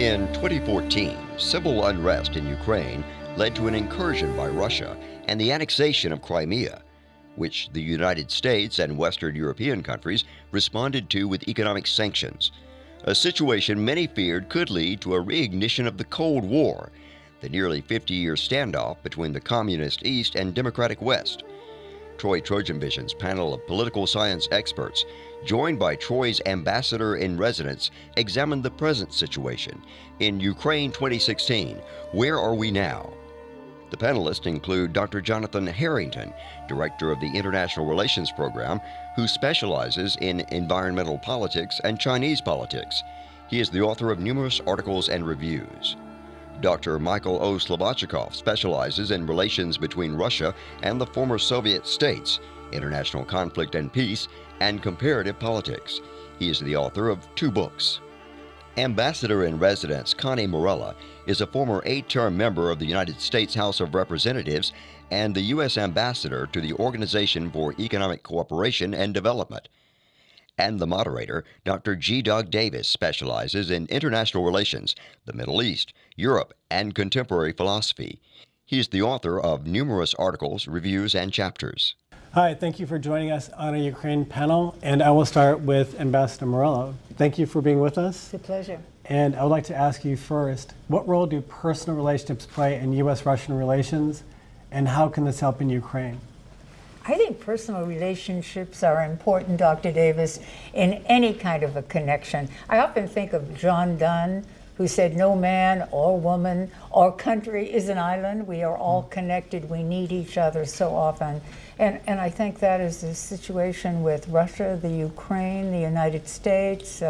In 2014, civil unrest in Ukraine led to an incursion by Russia and the annexation of Crimea, which the United States and Western European countries responded to with economic sanctions, a situation many feared could lead to a reignition of the Cold War, the nearly 50-year standoff between the Communist East and Democratic West. Troy Trojan Vision's panel of political science experts, joined by Troy's ambassador in residence, examined the present situation. In Ukraine 2016, Where Are We Now? The panelists include Dr. Jonathan Harrington, director of the International Relations Program, who specializes in environmental politics and Chinese politics. He is the author of numerous articles and reviews. Dr. Michael O. Slobodchikov specializes in relations between Russia and the former Soviet states, international conflict and peace, and comparative politics. He is the author of 2 books. Ambassador in residence Connie Morella is a former 8-term member of the United States House of Representatives and the U.S. Ambassador to the Organization for Economic Cooperation and Development. And the moderator, Dr. G. Doug Davis, specializes in international relations, the Middle East, Europe, and contemporary philosophy. He is the author of numerous articles, reviews, and chapters. Hi, thank you for joining us on a Ukraine panel, and I will start with Ambassador Morella. Thank you for being with us. It's a pleasure. And I would like to ask you first, what role do personal relationships play in U.S.-Russian relations, and how can this help in Ukraine? I think personal relationships are important, Dr. Davis, in any kind of a connection. I often think of John Donne, who said, "No man or woman or country is an island. We are all connected. We need each other so often." And I think that is the situation with Russia, the Ukraine, the United States,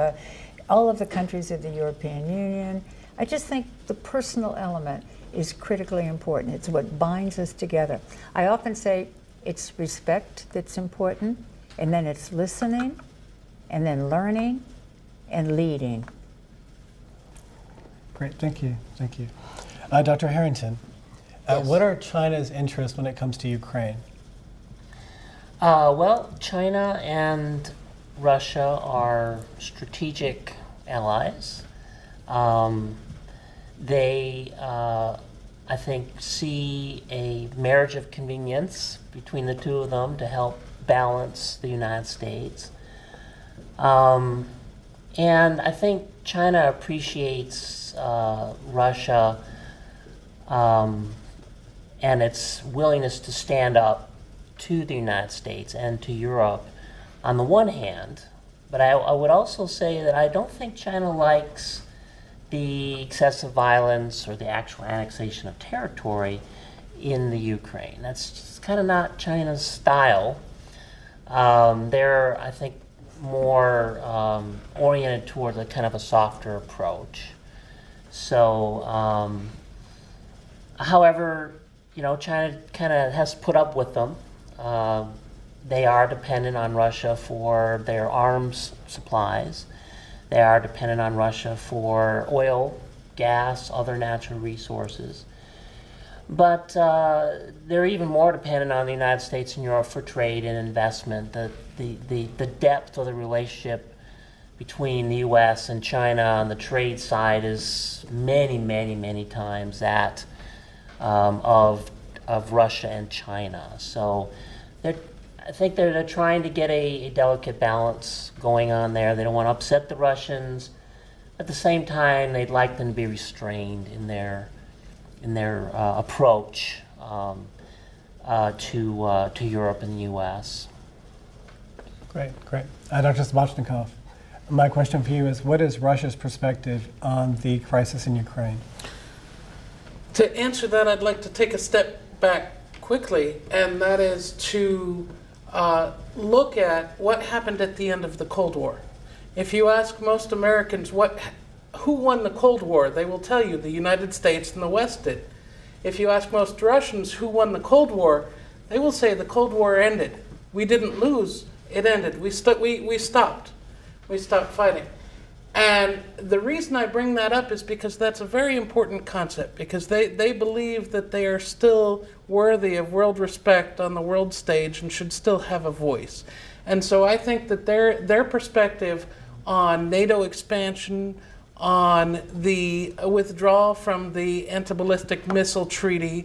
all of the countries of the European Union. I just think the personal element is critically important. It's what binds us together. I often say it's respect that's important, and then it's listening, and then learning, and leading. Great, thank you, thank you. Dr. Harrington, Yes. what are China's interests when it comes to Ukraine? Well, China and Russia are strategic allies. They, I think, see a marriage of convenience between the two of them to help balance the United States. And I think China appreciates Russia and its willingness to stand up to the United States and to Europe on the one hand, but I would also say that I don't think China likes the excessive violence or the actual annexation of territory in the Ukraine. That's just kind of not China's style. They're, I think, more oriented toward a kind of a softer approach. So, however, you know, China kind of has put up with them. They are dependent on Russia for their arms supplies. They are dependent on Russia for oil, gas, other natural resources. But they're even more dependent on the United States and Europe for trade and investment. The depth of the relationship between the U.S. and China on the trade side is many, many, many times that of Russia and China. So I think they're trying to get a delicate balance going on there. They don't want to upset the Russians. At the same time, they'd like them to be restrained in their approach to Europe and the U.S. Great, great. Dr. Slobodchikov, my question for you is, what is Russia's perspective on the crisis in Ukraine? To answer that, I'd like to take a step back quickly, and that is to look at what happened at the end of the Cold War. If you ask most Americans who won the Cold War, they will tell you the United States and the West did. If you ask most Russians who won the Cold War, they will say the Cold War ended. We didn't lose, it ended. We stopped. We stopped fighting. And the reason I bring that up is because that's a very important concept, because they believe that they are still worthy of world respect on the world stage and should still have a voice. And so I think that their perspective on NATO expansion, on the withdrawal from the anti-ballistic missile treaty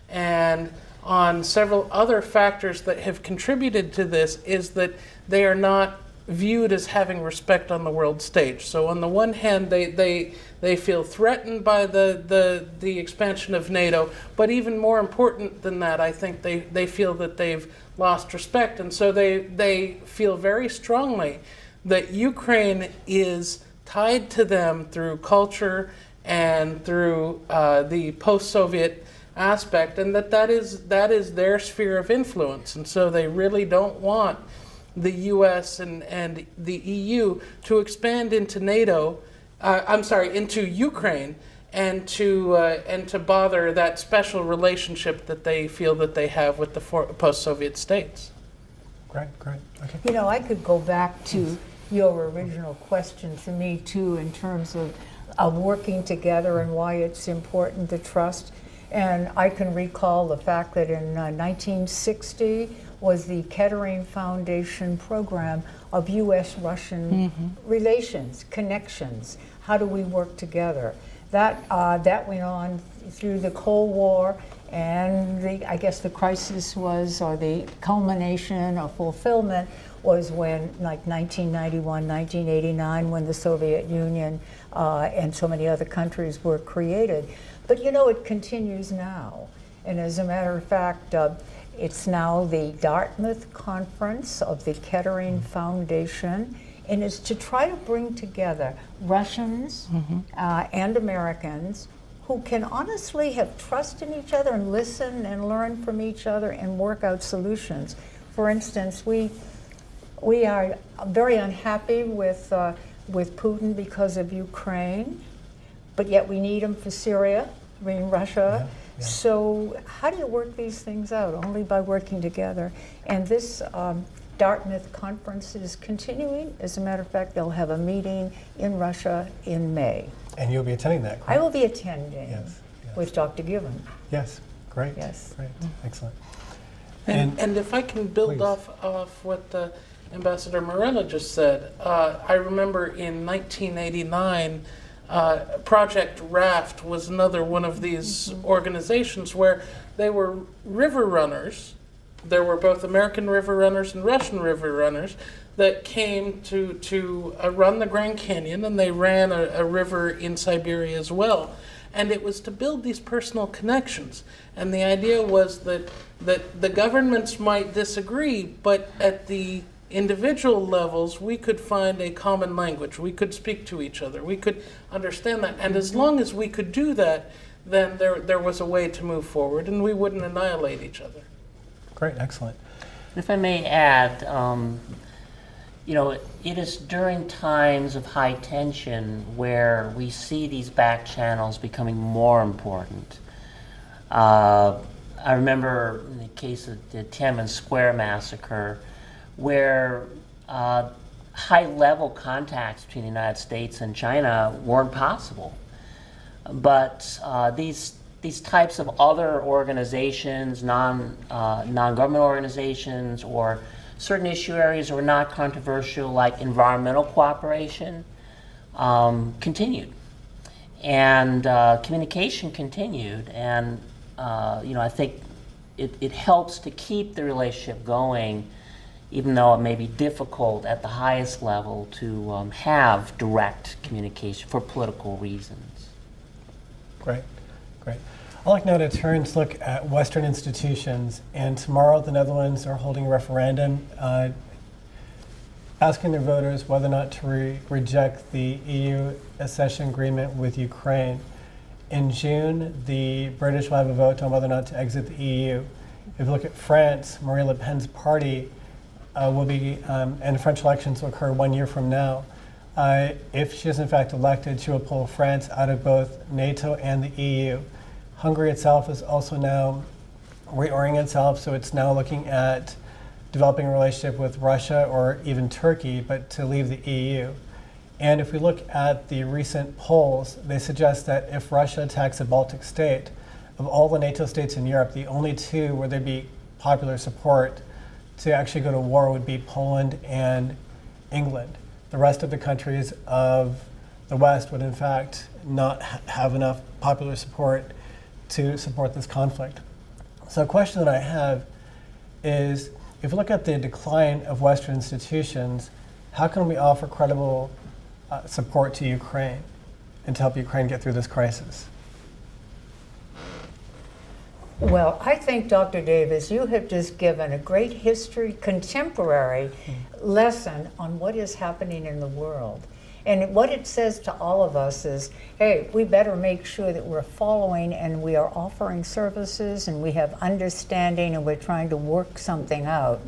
and on several other factors that have contributed to this is that they are not viewed as having respect on the world stage. So on the one hand, they feel threatened by the expansion of NATO, but even more important than that, I think they feel that they've lost respect, and so they feel very strongly that Ukraine is tied to them through culture and through the post-Soviet aspect, and that is their sphere of influence, and so they really don't want the U.S. and the EU to expand into NATO. Into Ukraine, and to bother that special relationship that they feel that they have with the post-Soviet states. Great. Okay. You know, I could go back to your original question to me too, in terms of working together and why it's important to trust. And I can recall the fact that in 1960 was the Kettering Foundation program of U.S.-Russian relations, connections. How do we work together? That went on through the Cold War, and I guess the crisis was, or the culmination or fulfillment was when, like 1991, 1989, when the Soviet Union and so many other countries were created. But you know, it continues now. And as a matter of fact, it's now the Dartmouth Conference of the Kettering Foundation, and it's to try to bring together Russians and Americans who can honestly have trust in each other and listen and learn from each other and work out solutions. For instance, we are very unhappy with Putin because of Ukraine, but yet we need him for Syria, Russia. Yeah. So how do you work these things out? Only by working together. And this Dartmouth conference is continuing. As a matter of fact, they'll have a meeting in Russia in May. And you'll be attending that, correct? I will be attending Yes. with Dr. Given. Yes. Great. Yes. Great. Excellent. And if I can build Please. off what Ambassador Morella just said, I remember in 1989, Project Raft was another one of these organizations where they were river runners. There were both American river runners and Russian river runners that came to run the Grand Canyon, and they ran a river in Siberia as well. And it was to build these personal connections. And the idea was that the governments might disagree, but at the individual levels, we could find a common language. We could speak to each other. We could understand that. And as long as we could do that, then there was a way to move forward, and we wouldn't annihilate each other. Great. Excellent. If I may add, you know, it is during times of high tension where we see these back channels becoming more important. I remember in the case of the Tiananmen Square massacre, where high-level contacts between the United States and China weren't possible. But these types of other organizations, non-government organizations, or certain issue areas that were not controversial, like environmental cooperation, continued. And communication continued. And you know, I think it helps to keep the relationship going, even though it may be difficult at the highest level to have direct communication for political reasons. Great. I'd like now to turn to look at Western institutions. And tomorrow, the Netherlands are holding a referendum asking their voters whether or not to reject the EU accession agreement with Ukraine. In June, the British will have a vote on whether or not to exit the EU. If you look at France, Marine Le Pen's party will be, and the French elections will occur 1 year from now. If she is in fact elected, she will pull France out of both NATO and the EU. Hungary itself is also now reorienting itself, so it's now looking at developing a relationship with Russia or even Turkey, but to leave the EU. And if we look at the recent polls, they suggest that if Russia attacks a Baltic state, of all the NATO states in Europe, the only two where there'd be popular support to actually go to war would be Poland and England. The rest of the countries of the West would in fact not have enough popular support to support this conflict. So a question that I have is, if you look at the decline of Western institutions, how can we offer credible support to Ukraine and to help Ukraine get through this crisis? Well, I think, Dr. Davis, you have just given a great history, contemporary lesson on what is happening in the world. And what it says to all of us is, hey, we better make sure that we're following and we are offering services and we have understanding and we're trying to work something out.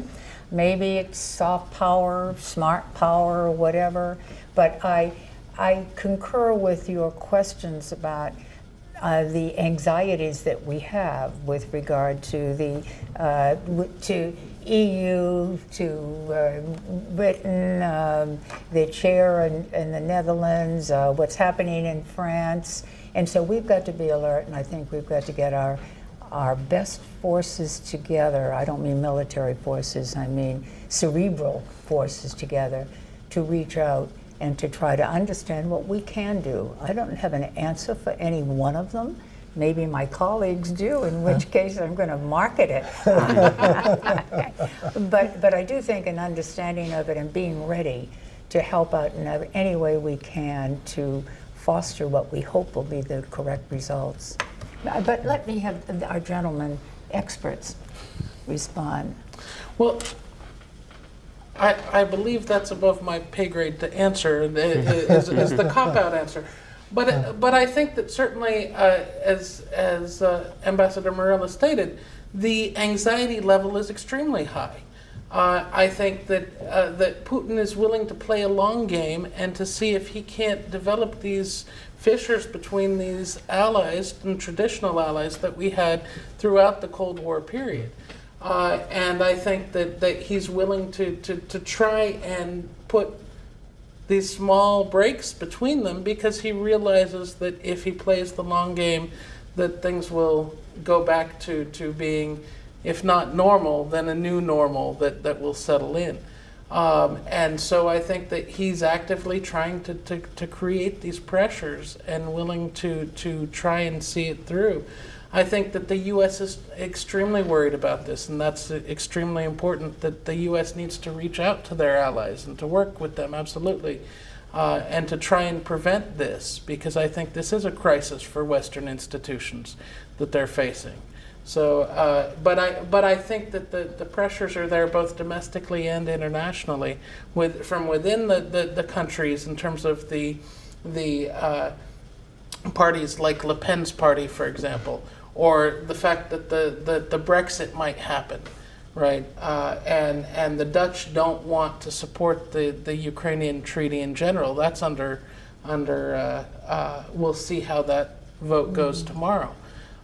Maybe it's soft power, smart power, or whatever, but I concur with your questions about the anxieties that we have with regard to the to EU, to Britain, the chair in the Netherlands, what's happening in France, and so we've got to be alert. And I think we've got to get our best forces together. I don't mean military forces. I mean cerebral forces together to reach out and to try to understand what we can do. I don't have an answer for any one of them. Maybe my colleagues do, in which case I'm going to market it. But I do think an understanding of it and being ready to help out in any way we can to foster what we hope will be the correct results. But let me have our gentlemen experts respond. Well, I believe that's above my pay grade to answer, is the cop-out answer. But I think that certainly, as Ambassador Morella stated, the anxiety level is extremely high. I think that Putin is willing to play a long game and to see if he can't develop these fissures between these allies and traditional allies that we had throughout the Cold War period. And I think that he's willing to try and put these small breaks between them, because he realizes that if he plays the long game, that things will go back to being, if not normal, then a new normal that will settle in. And so I think that he's actively trying to create these pressures and willing to try and see it through. I think that the U.S. is extremely worried about this, and that's extremely important, that the U.S. needs to reach out to their allies and to work with them, absolutely, and to try and prevent this, because I think this is a crisis for Western institutions that they're facing. So, but I think that the pressures are there both domestically and internationally, from within the countries, in terms of the parties like Le Pen's party, for example, or the fact that the Brexit might happen, right? And the Dutch don't want to support the Ukrainian treaty in general. That's under we'll see how that vote goes tomorrow.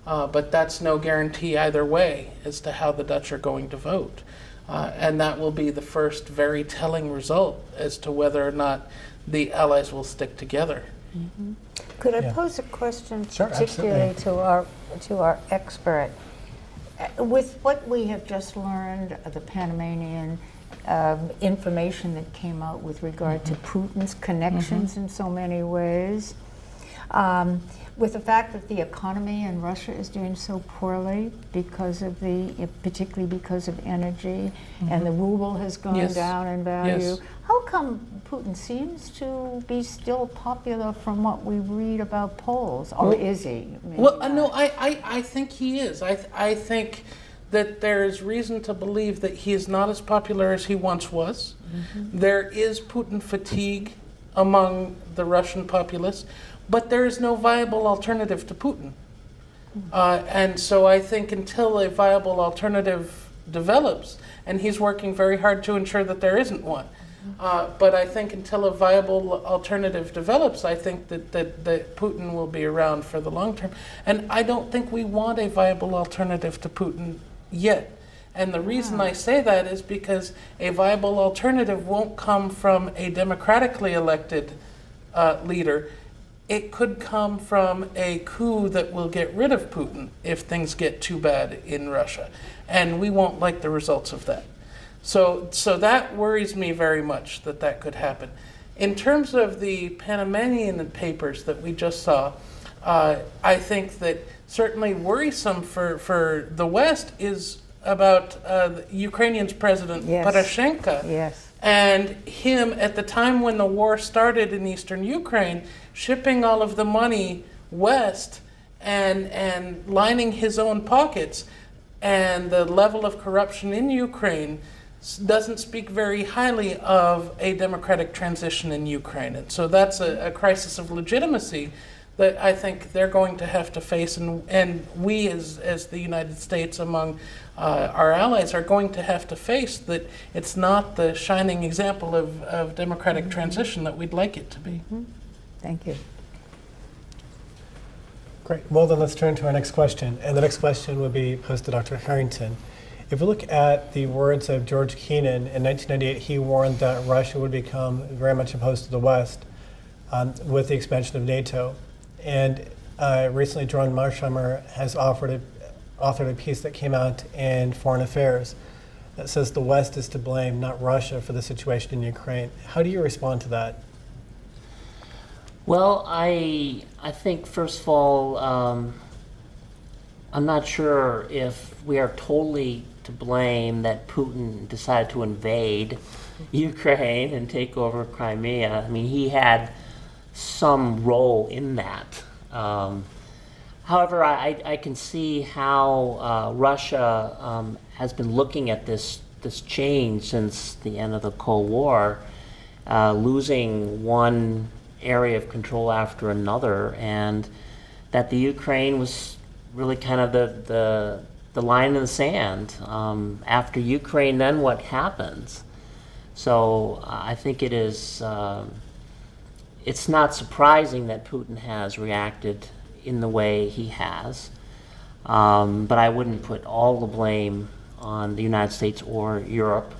But that's no guarantee either way as to how the Dutch are going to vote. And that will be the first very telling result as to whether or not the allies will stick together. Mm-hmm. Could I pose a question, Sure, particularly to our expert? With what we have just learned, the Panamanian information that came out with regard to Putin's connections in so many ways, with the fact that the economy in Russia is doing so poorly particularly because of energy, and the ruble has gone down in value. Yes. How come Putin seems to be still popular from what we read about polls, or is he? Well, no, I think he is. I think that there is reason to believe that he is not as popular as he once was. There is Putin fatigue among the Russian populace, but there is no viable alternative to Putin. And so I think until a viable alternative develops, and he's working very hard to ensure that there isn't one, but I think until a viable alternative develops, I think that Putin will be around for the long term. And I don't think we want a viable alternative to Putin yet. And the reason I say that is because a viable alternative won't come from a democratically elected leader. It could come from a coup that will get rid of Putin if things get too bad in Russia. And we won't like the results of that. So that worries me very much, that could happen. In terms of the Panamanian papers that we just saw, I think that certainly worrisome for the West is about Ukrainian's President Yes. Poroshenko. Yes. And him, at the time when the war started in eastern Ukraine, shipping all of the money west and lining his own pockets. And the level of corruption in Ukraine doesn't speak very highly of a democratic transition in Ukraine. And so that's a crisis of legitimacy that I think they're going to have to face, and we as the United States among our allies are going to have to face, that it's not the shining example of democratic transition that we'd like it to be. Thank you. Great. Well, then let's turn to our next question. And the next question will be posed to Dr. Harrington. If we look at the words of George Kennan, in 1998, he warned that Russia would become very much opposed to the West with the expansion of NATO. And recently, John Mearsheimer has authored a piece that came out in Foreign Affairs that says the West is to blame, not Russia, for the situation in Ukraine. How do you respond to that? Well, I think, first of all, I'm not sure if we are totally to blame that Putin decided to invade Ukraine and take over Crimea. I mean, he had some role in that. However, I can see how Russia has been looking at this change since the end of the Cold War, losing one area of control after another, and that the Ukraine was really kind of the line in the sand. After Ukraine, then what happens? So I think it is. It's not surprising that Putin has reacted in the way he has, but I wouldn't put all the blame on the United States or Europe.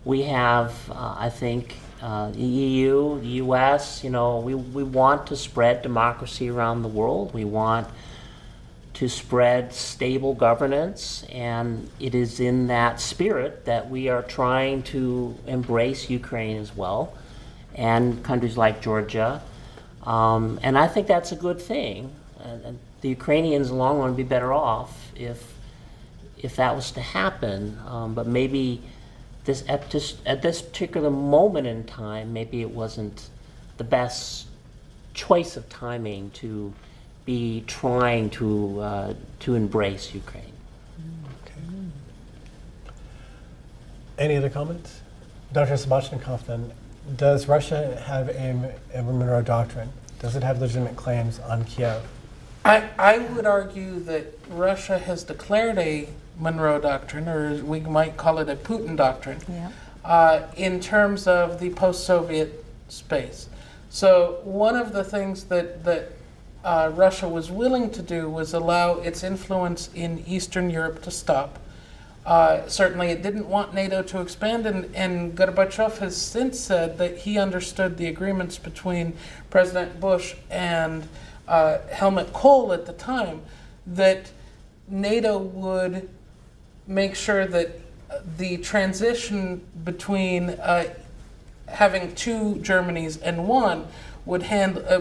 We have, I think, the EU, the US, we want to spread democracy around the world. We want to spread stable governance, and it is in that spirit that we are trying to embrace Ukraine as well, and countries like Georgia. And I think that's a good thing. And the Ukrainians in the long run would be better off if that was to happen. But maybe at this particular moment in time, maybe it wasn't the best choice of timing to be trying to embrace Ukraine. Okay. Any other comments? Dr. Sabachnikov, then, does Russia have a Monroe Doctrine? Does it have legitimate claims on Kiev? I would argue that Russia has declared a Monroe Doctrine, or we might call it a Putin Doctrine, in terms of the post-Soviet space. So one of the things that Russia was willing to do was allow its influence in Eastern Europe to stop. Certainly it didn't want NATO to expand, and Gorbachev has since said that he understood the agreements between President Bush and Helmut Kohl at the time, that NATO would make sure that the transition between having two Germanys and one would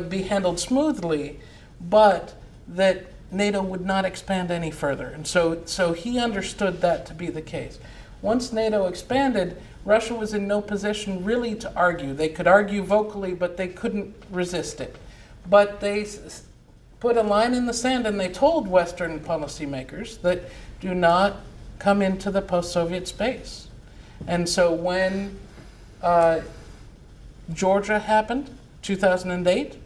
be handled smoothly, but that NATO would not expand any further. And so he understood that to be the case. Once NATO expanded, Russia was in no position really to argue. They could argue vocally, but they couldn't resist it. But they put a line in the sand, and they told Western policymakers that do not come into the post-Soviet space. And so when Georgia happened, 2008,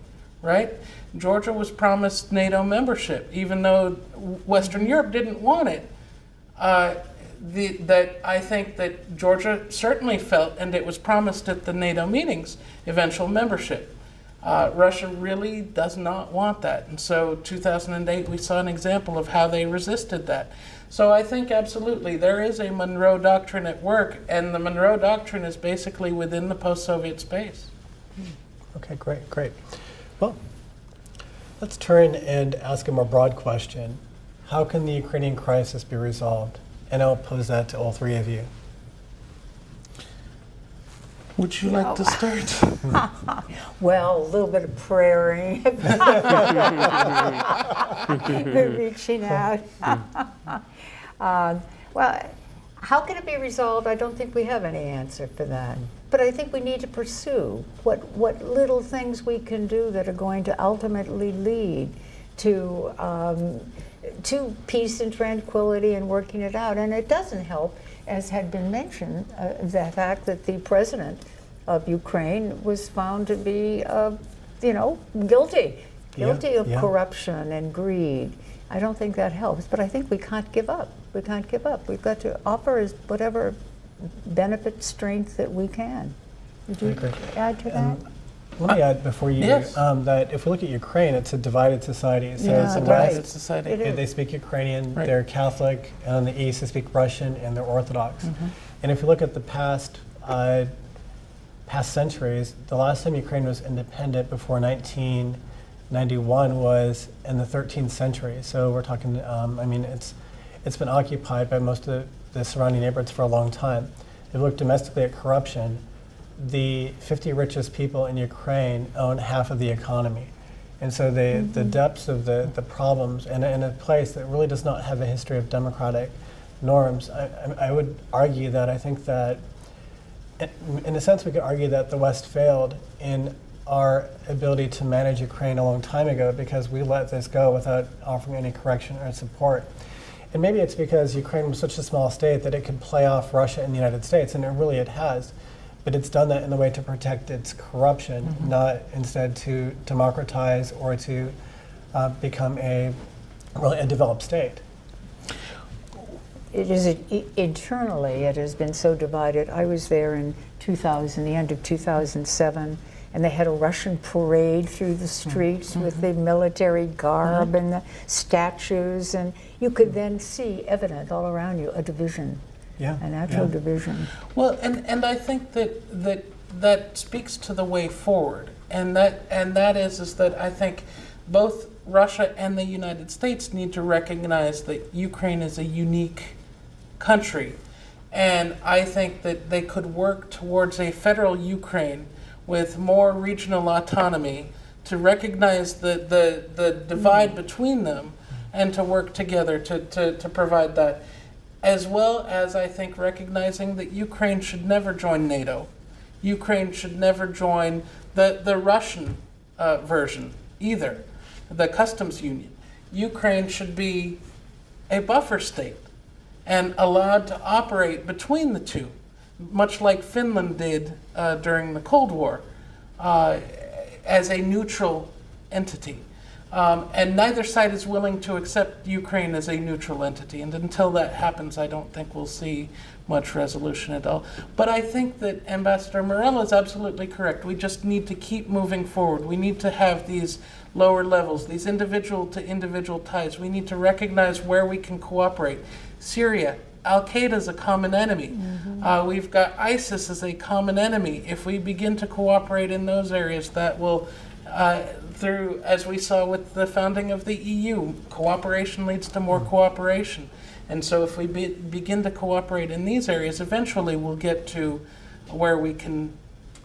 right? Georgia was promised NATO membership, even though Western Europe didn't want it. That I think that Georgia certainly felt, and it was promised at the NATO meetings, eventual membership. Russia really does not want that. And so 2008, we saw an example of how they resisted that. So I think absolutely there is a Monroe Doctrine at work, and the Monroe Doctrine is basically within the post-Soviet space. Okay, great. Well, let's turn and ask a more broad question. How can the Ukrainian crisis be resolved? And I'll pose that to all three of you. Would you like to start? Well, a little bit of praying, reaching out. Well, how can it be resolved? I don't think we have any answer for that. But I think we need to pursue what little things we can do that are going to ultimately lead to peace and tranquility and working it out. And it doesn't help, as had been mentioned, the fact that the president of Ukraine was found to be, guilty of corruption and greed. I don't think that helps, but I think we can't give up. We can't give up. We've got to offer as whatever benefit, strength that we can. Would you add to that? Let me add before you Yes. that if we look at Ukraine, it's a divided society. So Yeah, the right. West, Society. It is. they speak Ukrainian, Right. they're Catholic, and on the East they speak Russian and they're Orthodox. And if you look at the past centuries, the last time Ukraine was independent before 1991 was in the 13th century. So we're talking, it's been occupied by most of the surrounding neighborhoods for a long time. If you look domestically at corruption, the 50 richest people in Ukraine own half of the economy. And so the depths of the problems, and in a place that really does not have a history of democratic norms, I would argue that I think that, in a sense, we could argue that the West failed in our ability to manage Ukraine a long time ago because we let this go without offering any correction or support. And maybe it's because Ukraine was such a small state that it could play off Russia and the United States, and it has. But it's done that in a way to protect its corruption, not instead to democratize or to become a developed state. It is internally, it has been so divided. I was there in 2000, the end of 2007, and they had a Russian parade through the streets with the military garb and the statues, and you could then see evident all around you a division, a natural division. Well, and I think that speaks to the way forward, and that is that I think both Russia and the United States need to recognize that Ukraine is a unique country, and I think that they could work towards a federal Ukraine with more regional autonomy to recognize the divide between them and to work together to provide that. As well as, I think, recognizing that Ukraine should never join NATO. Ukraine should never join the Russian version either, the customs union. Ukraine should be a buffer state and allowed to operate between the two, much like Finland did during the Cold War, as a neutral entity. And neither side is willing to accept Ukraine as a neutral entity. And until that happens, I don't think we'll see much resolution at all. But I think that Ambassador Morell is absolutely correct. We just need to keep moving forward. We need to have these lower levels, these individual to individual ties. We need to recognize where we can cooperate. Syria, Al-Qaeda is a common enemy. We've got ISIS as a common enemy. If we begin to cooperate in those areas, that will through, as we saw with the founding of the EU, cooperation leads to more cooperation. And so if we begin to cooperate in these areas, eventually we'll get to where we can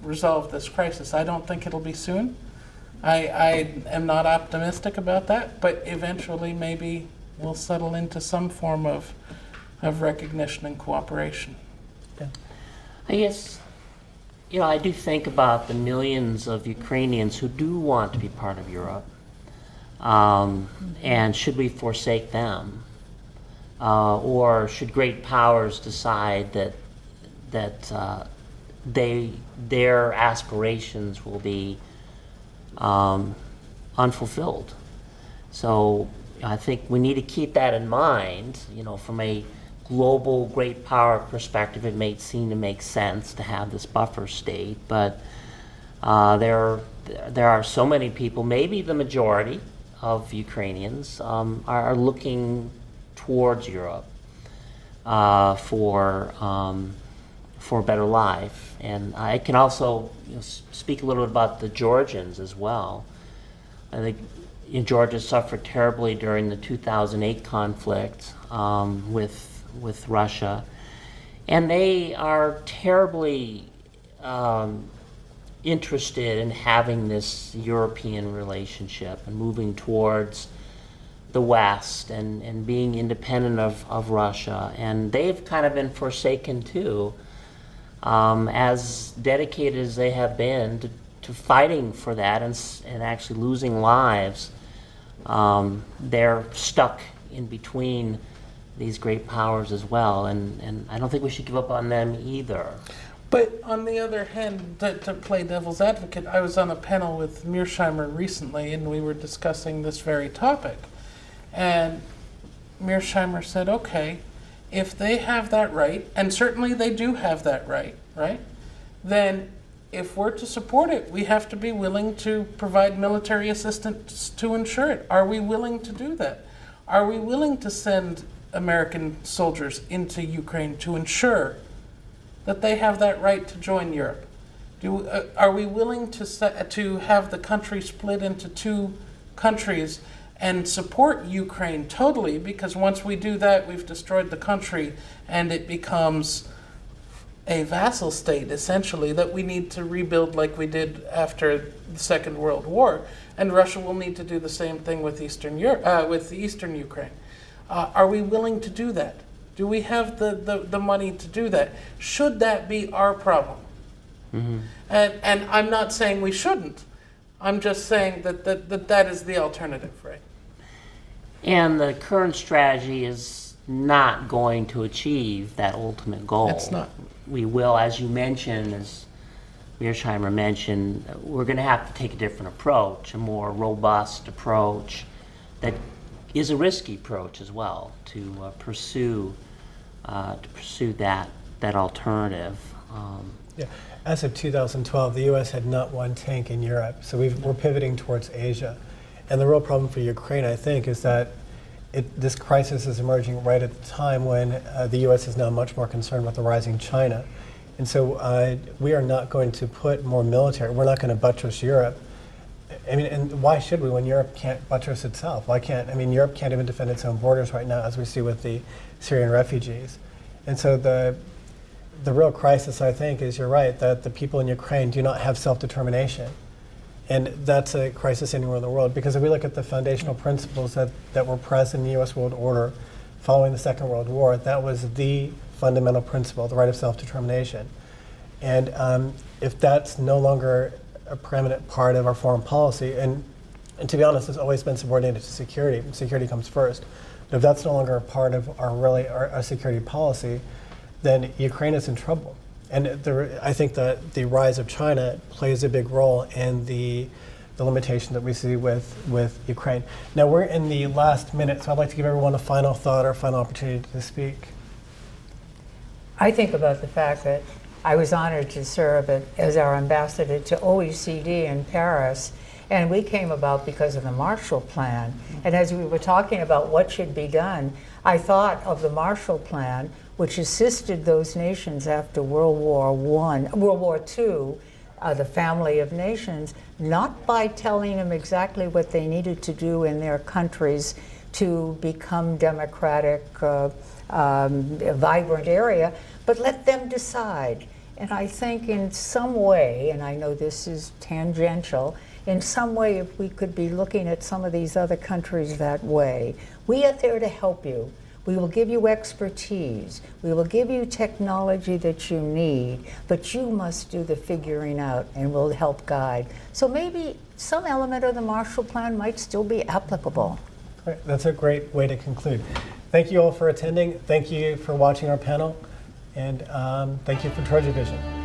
resolve this crisis. I don't think it'll be soon. I am not optimistic about that, but eventually maybe we'll settle into some form of recognition and cooperation. I guess, I do think about the millions of Ukrainians who do want to be part of Europe. And should we forsake them? Or should great powers decide that their aspirations will be unfulfilled? So I think we need to keep that in mind. From a global great power perspective, it may seem to make sense to have this buffer state, but there are so many people, maybe the majority of Ukrainians, are looking towards Europe for a better life. And I can also speak a little bit about the Georgians as well. I think Georgia suffered terribly during the 2008 conflict with Russia, and they are terribly interested in having this European relationship and moving towards the West and being independent of Russia. And they've kind of been forsaken too, as dedicated as they have been to fighting for that and actually losing lives. They're stuck in between these great powers as well, and I don't think we should give up on them either. But on the other hand, to play devil's advocate, I was on a panel with Mearsheimer recently, and we were discussing this very topic. And Mearsheimer said, okay, if they have that right, and certainly they do have that right, right? Then if we're to support it, we have to be willing to provide military assistance to ensure it. Are we willing to do that? Are we willing to send American soldiers into Ukraine to ensure that they have that right to join Europe? Are we willing to have the country split into two countries and support Ukraine totally? Because once we do that, we've destroyed the country and it becomes a vassal state, essentially, that we need to rebuild like we did after the Second World War. And Russia will need to do the same thing with Eastern Europe, with Eastern Ukraine. Are we willing to do that? Do we have the money to do that? Should that be our problem? Mm-hmm. And I'm not saying we shouldn't. I'm just saying that is the alternative, right? And the current strategy is not going to achieve that ultimate goal. It's not. We will, as you mentioned, as Mearsheimer mentioned, we're going to have to take a different approach, a more robust approach that is a risky approach as well to pursue that alternative. Yeah. As of 2012, the U.S. had not one tank in Europe, so we're pivoting towards Asia. And the real problem for Ukraine, I think, is that this crisis is emerging right at the time when the U.S. is now much more concerned with the rising China. And so we are not going to put more military, we're not going to buttress Europe. I mean, and why should we when Europe can't buttress itself? Europe can't even defend its own borders right now, as we see with the Syrian refugees. And so the real crisis, I think, is you're right, that the people in Ukraine do not have self-determination. And that's a crisis anywhere in the world, because if we look at the foundational principles that were present in the U.S. world order following the Second World War, that was the fundamental principle, the right of self-determination. And if that's no longer a preeminent part of our foreign policy, and to be honest, it's always been subordinated to security. Security comes first. But if that's no longer a part of our security policy, then Ukraine is in trouble. And I think that the rise of China plays a big role in the limitation that we see with Ukraine. Now we're in the last minute, so I'd like to give everyone a final thought or final opportunity to speak. I think about the fact that I was honored to serve as our ambassador to OECD in Paris, and we came about because of the Marshall Plan. And as we were talking about what should be done, I thought of the Marshall Plan, which assisted those nations after World War II, the family of nations, not by telling them exactly what they needed to do in their countries to become democratic, vibrant area, but let them decide. And I think in some way, and I know this is tangential, in some way if we could be looking at some of these other countries that way. We are there to help you. We will give you expertise. We will give you technology that you need, but you must do the figuring out and we'll help guide. So maybe some element of the Marshall Plan might still be applicable. Great. That's a great way to conclude. Thank you all for attending. Thank you for watching our panel. And thank you for Trojan Vision.